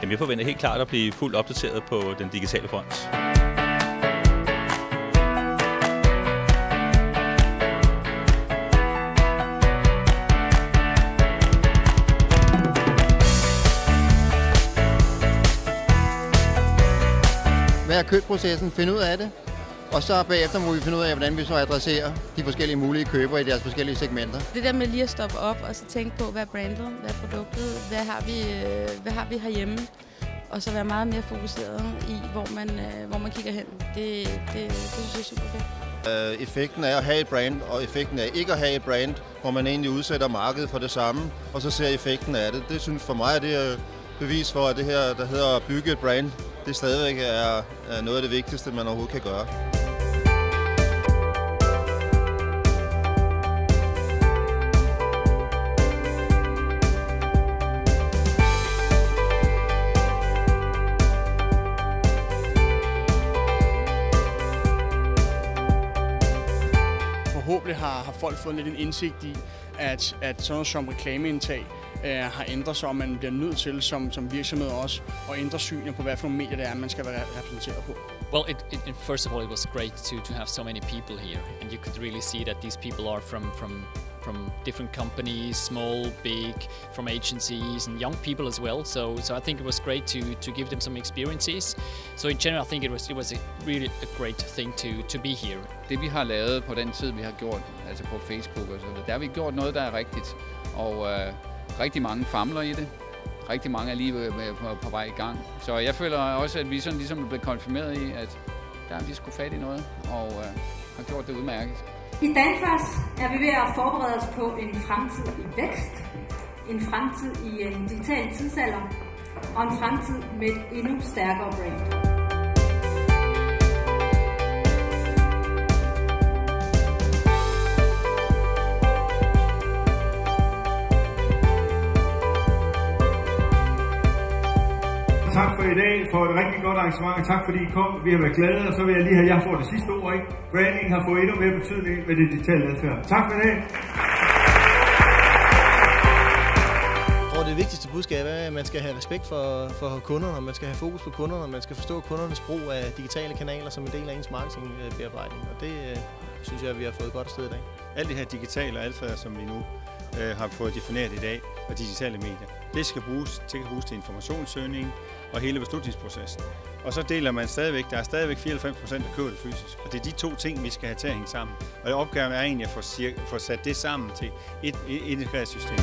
Jamen, jeg forventer helt klart at blive fuldt opdateret på den digitale front. Hvad er købsprocessen? Finde ud af det. Og så bagefter må vi finde ud af, hvordan vi så adresserer de forskellige mulige købere i deres forskellige segmenter. Det der med lige at stoppe op og så tænke på, hvad er brandet, hvad er produktet, hvad har vi herhjemme, og så være meget mere fokuseret i, hvor man kigger hen. Det synes jeg er super fedt. Effekten af at have et brand, og effekten af ikke at have et brand, hvor man egentlig udsætter markedet for det samme, og så ser effekten af det. Det synes for mig, det er bevis for, at det her, der hedder at bygge et brand, det stadigvæk er noget af det vigtigste, man overhovedet kan gøre. Forhåbentlig har folk fået lidt en indsigt i, at sådan noget som reklameindtag har ændret sig, og man bliver nødt til som virksomhed også at ændre synet på, hvad for nogle medier det er, man skal være repræsenteret på. Well, first of all, it was great to have so many people here, and you could really see that these people are from different companies, small, big, from agencies, and young people as well. So I think it was great to give them some experiences. So in general, I think it was really a great thing to be here. Det vi har lavet på den tid, vi har gjort, altså på Facebook og så videre, der har vi gjort noget, der er rigtigt, og rigtig mange famler i det. Rigtig mange er lige på vej i gang. Så jeg føler også, at vi sådan ligesom er blevet konfirmeret i, at der er vi sgu fat i noget, og har gjort det udmærket. I Danfoss er vi ved at forberede os på en fremtid i vækst, en fremtid i en digital tidsalder og en fremtid med et endnu stærkere brand. Tak for i dag, for et rigtig godt arrangement, og tak fordi I kom. Vi har været glade, og så vil jeg lige have, jeg får det sidste ord, ikke? Branding har fået endnu mere betydning med det digitale adfærd. Tak for i dag. Jeg tror, det vigtigste budskab er, at man skal have respekt for kunderne, og man skal have fokus på kunderne, og man skal forstå kundernes brug af digitale kanaler som en del af ens marketingbearbejdning. Og det synes jeg, at vi har fået godt afsted i dag. Alt det her digitale adfærd, som vi nu har fået defineret i dag, og digitale medier, det skal bruges til informationssøgning og hele beslutningsprocessen. Og så deler man stadigvæk, der er stadigvæk 94% der køber det fysisk. Og det er de to ting, vi skal have til at hænge sammen. Og opgaven er egentlig at få sat det sammen til et integreret system.